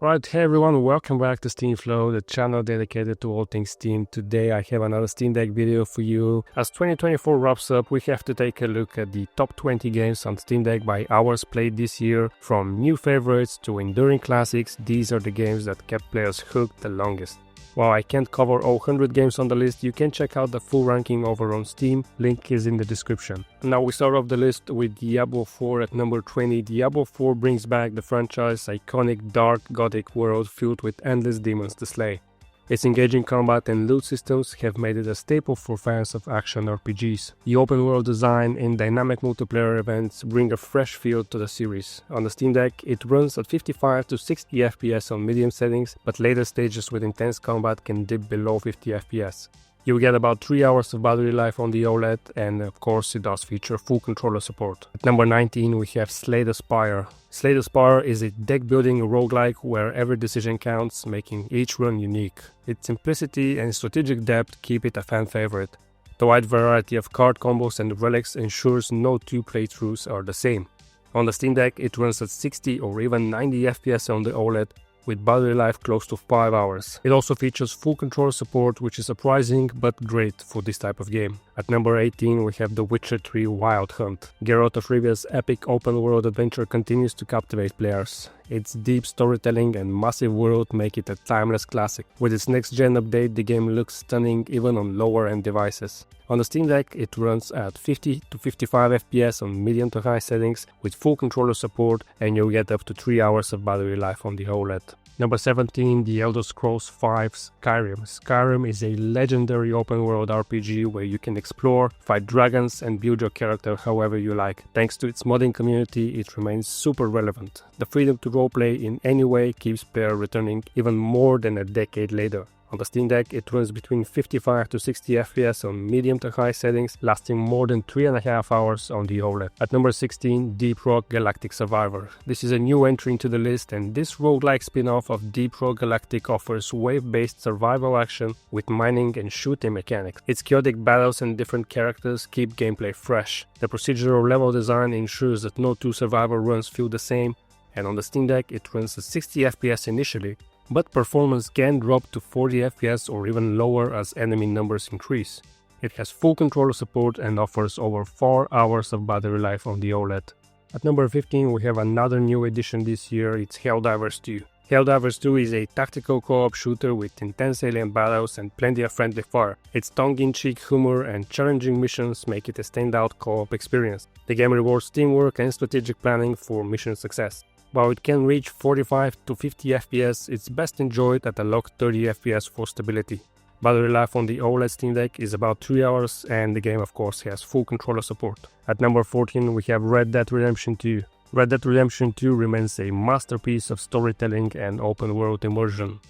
Alright, hey everyone, welcome back to Steam Flow, the channel dedicated to all things Steam. Today I have another Steam Deck video for you. As 2024 wraps up, we have to take a look at the top 20 games on Steam Deck by hours played this year. From new favorites to enduring classics, these are the games that kept players hooked the longest. While I can't cover all 100 games on the list, you can check out the full ranking over on Steam, link is in the description. Now we start off the list with Diablo IV at number 20. Diablo IV brings back the franchise's iconic dark gothic world filled with endless demons to slay. Its engaging combat and loot systems have made it a staple for fans of action RPGs. The open world design and dynamic multiplayer events bring a fresh feel to the series. On the Steam Deck, it runs at 55 to 60 FPS on medium settings, but later stages with intense combat can dip below 50 FPS. You'll get about 3 hours of battery life on the OLED, and of course it does feature full controller support. At number 19 we have Slay the Spire. Slay the Spire is a deck building roguelike where every decision counts, making each run unique. Its simplicity and strategic depth keep it a fan favorite. The wide variety of card combos and relics ensures no two playthroughs are the same. On the Steam Deck it runs at 60 or even 90 FPS on the OLED, with battery life close to 5 hours. It also features full controller support, which is surprising but great for this type of game. At number 18 we have The Witcher 3 Wild Hunt. Geralt of Rivia's epic open world adventure continues to captivate players. Its deep storytelling and massive world make it a timeless classic. With its next gen update, the game looks stunning even on lower end devices. On the Steam Deck it runs at 50 to 55 FPS on medium to high settings with full controller support, and you'll get up to 3 hours of battery life on the OLED. Number 17, The Elder Scrolls V Skyrim. Skyrim is a legendary open-world RPG where you can explore, fight dragons, and build your character however you like. Thanks to its modding community, it remains super relevant. The freedom to roleplay in any way keeps players returning even more than a decade later. On the Steam Deck, it runs between 55 to 60 FPS on medium to high settings, lasting more than 3.5 hours on the OLED. At number 16, Deep Rock Galactic Survivor. This is a new entry into the list, and this roguelike spin-off of Deep Rock Galactic offers wave-based survival action with mining and shooting mechanics. Its chaotic battles and different characters keep gameplay fresh. The procedural level design ensures that no two survival runs feel the same, and on the Steam Deck it runs at 60 FPS initially, but performance can drop to 40 FPS or even lower as enemy numbers increase. It has full controller support and offers over 4 hours of battery life on the OLED. At number 15 we have another new addition this year, it's Helldivers 2. Helldivers 2 is a tactical co-op shooter with intense alien battles and plenty of friendly fire. Its tongue-in-cheek humor and challenging missions make it a standout co-op experience. The game rewards teamwork and strategic planning for mission success. While it can reach 45 to 50 FPS, it's best enjoyed at a locked 30 FPS for stability. Battery life on the OLED Steam Deck is about 3 hours, and the game of course has full controller support. At number 14 we have Red Dead Redemption 2. Red Dead Redemption 2 remains a masterpiece of storytelling and open world immersion.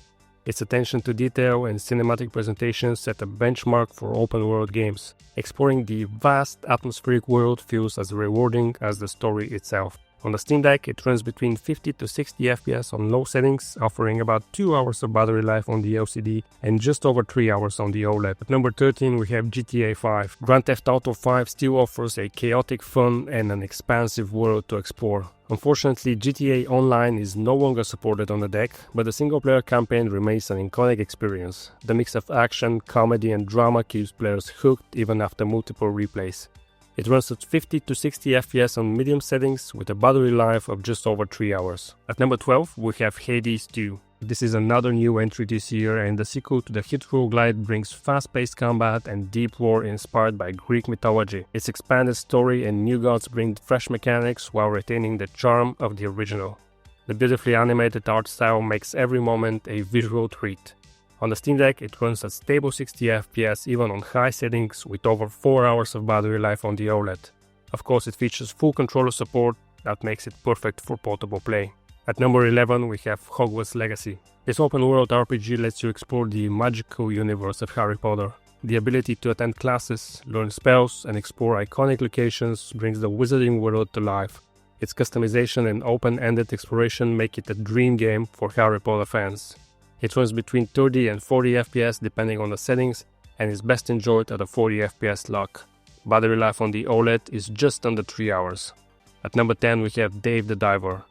Its attention to detail and cinematic presentations set a benchmark for open world games. Exploring the vast atmospheric world feels as rewarding as the story itself. On the Steam Deck, it runs between 50 to 60 FPS on low settings, offering about 2 hours of battery life on the LCD and just over 3 hours on the OLED. At number 13 we have GTA 5. Grand Theft Auto 5 still offers a chaotic fun and an expansive world to explore. Unfortunately, GTA Online is no longer supported on the deck, but the single-player campaign remains an iconic experience. The mix of action, comedy and drama keeps players hooked even after multiple replays. It runs at 50 to 60 FPS on medium settings with a battery life of just over 3 hours. At number 12 we have Hades 2. This is another new entry this year, and the sequel to the hit roguelite brings fast-paced combat and deep lore inspired by Greek mythology. Its expanded story and new gods bring fresh mechanics while retaining the charm of the original. The beautifully animated art style makes every moment a visual treat. On the Steam Deck it runs at stable 60 FPS even on high settings with over 4 hours of battery life on the OLED. Of course it features full controller support that makes it perfect for portable play. At number 11 we have Hogwarts Legacy. This open world RPG lets you explore the magical universe of Harry Potter. The ability to attend classes, learn spells and explore iconic locations brings the wizarding world to life. Its customization and open-ended exploration make it a dream game for Harry Potter fans. It runs between 30 and 40 FPS depending on the settings and is best enjoyed at a 40 FPS lock. Battery life on the OLED is just under 3 hours. At number 10 we have Dave the Diver.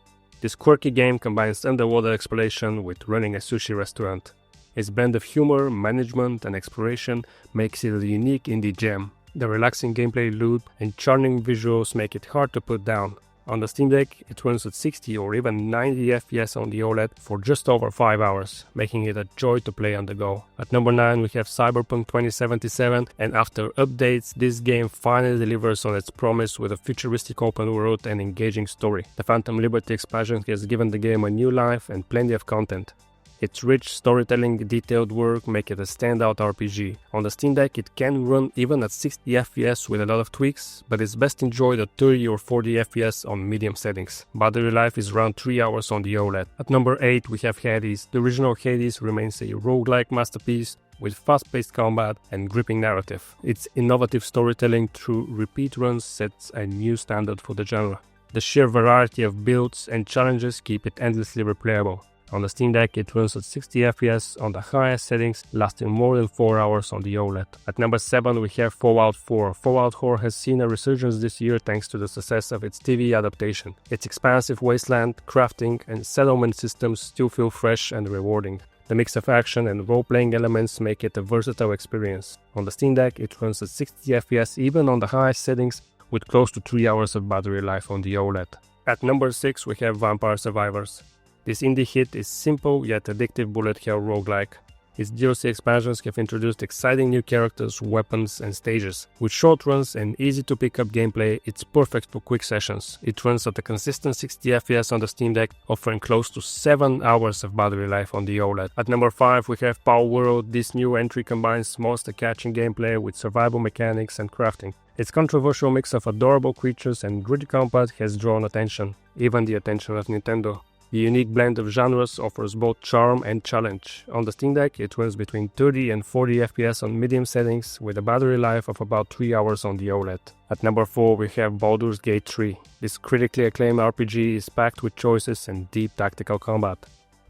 This quirky game combines underwater exploration with running a sushi restaurant. Its blend of humor, management, and exploration makes it a unique indie gem. The relaxing gameplay loop and charming visuals make it hard to put down. On the Steam Deck, it runs at 60 or even 90 FPS on the OLED for just over 5 hours, making it a joy to play on the go. At number 9 we have Cyberpunk 2077, and after updates, this game finally delivers on its promise with a futuristic open world and engaging story. The Phantom Liberty expansion has given the game a new life and plenty of content. Its rich storytelling, detailed work make it a standout RPG. On the Steam Deck, it can run even at 60 FPS with a lot of tweaks, but it's best enjoyed at 30 or 40 FPS on medium settings. Battery life is around 3 hours on the OLED. At number 8 we have Hades. The original Hades remains a roguelike masterpiece with fast-paced combat and gripping narrative. Its innovative storytelling through repeat runs sets a new standard for the genre. The sheer variety of builds and challenges keep it endlessly replayable. On the Steam Deck, it runs at 60 FPS on the highest settings, lasting more than 4 hours on the OLED. At number 7 we have Fallout 4. Fallout 4 has seen a resurgence this year thanks to the success of its TV adaptation. Its expansive wasteland, crafting, and settlement systems still feel fresh and rewarding. The mix of action and role-playing elements make it a versatile experience. On the Steam Deck, it runs at 60 FPS even on the highest settings, with close to 3 hours of battery life on the OLED. At number 6 we have Vampire Survivors. This indie hit is simple yet addictive bullet hell roguelike. Its DLC expansions have introduced exciting new characters, weapons, and stages. With short runs and easy to pick up gameplay, it's perfect for quick sessions. It runs at a consistent 60 FPS on the Steam Deck, offering close to 7 hours of battery life on the OLED. At number 5 we have Palworld. This new entry combines monster-catching gameplay with survival mechanics and crafting. Its controversial mix of adorable creatures and gritty combat has drawn attention, even the attention of Nintendo. The unique blend of genres offers both charm and challenge. On the Steam Deck, it runs between 30 and 40 FPS on medium settings with a battery life of about 3 hours on the OLED. At number 4 we have Baldur's Gate 3. This critically acclaimed RPG is packed with choices and deep tactical combat.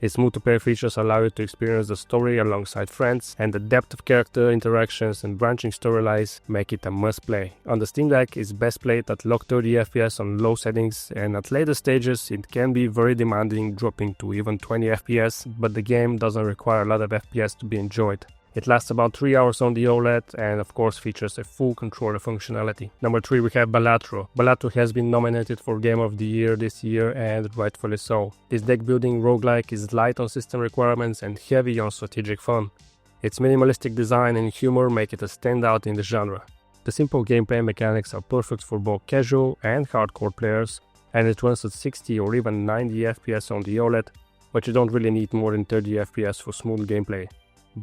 Its multiplayer features allow you to experience the story alongside friends, and the depth of character interactions and branching storylines make it a must-play. On the Steam Deck, it's best played at locked 30 FPS on low settings, and at later stages it can be very demanding, dropping to even 20 FPS, but the game doesn't require a lot of FPS to be enjoyed. It lasts about 3 hours on the OLED and of course features a full controller functionality. Number 3 we have Balatro. Balatro has been nominated for Game of the Year this year, and rightfully so. This deck building roguelike is light on system requirements and heavy on strategic fun. Its minimalistic design and humor make it a standout in the genre. The simple gameplay mechanics are perfect for both casual and hardcore players, and it runs at 60 or even 90 FPS on the OLED, but you don't really need more than 30 FPS for smooth gameplay.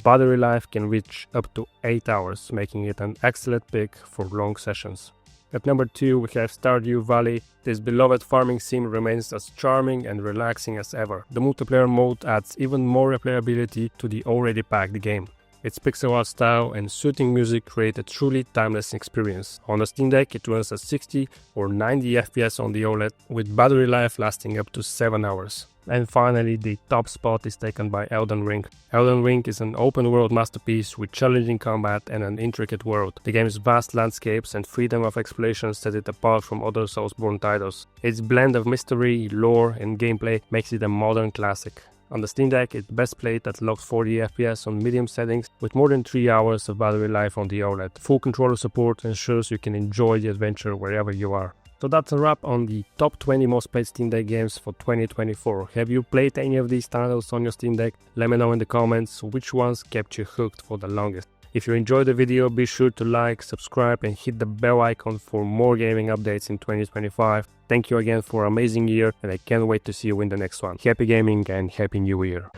Battery life can reach up to 8 hours, making it an excellent pick for long sessions. At number 2 we have Stardew Valley. This beloved farming sim remains as charming and relaxing as ever. The multiplayer mode adds even more replayability to the already packed game. Its pixel art style and soothing music create a truly timeless experience. On the Steam Deck, it runs at 60 or 90 FPS on the OLED, with battery life lasting up to 7 hours. And finally, the top spot is taken by Elden Ring. Elden Ring is an open-world masterpiece with challenging combat and an intricate world. The game's vast landscapes and freedom of exploration set it apart from other Soulsborne titles. Its blend of mystery, lore, and gameplay makes it a modern classic. On the Steam Deck, it's best played at locked 40 FPS on medium settings with more than 3 hours of battery life on the OLED. Full controller support ensures you can enjoy the adventure wherever you are. So that's a wrap on the top 20 most played Steam Deck games for 2024. Have you played any of these titles on your Steam Deck? Let me know in the comments which ones kept you hooked for the longest. If you enjoyed the video, be sure to like, subscribe and hit the bell icon for more gaming updates in 2025. Thank you again for an amazing year, and I can't wait to see you in the next one. Happy gaming and Happy New Year!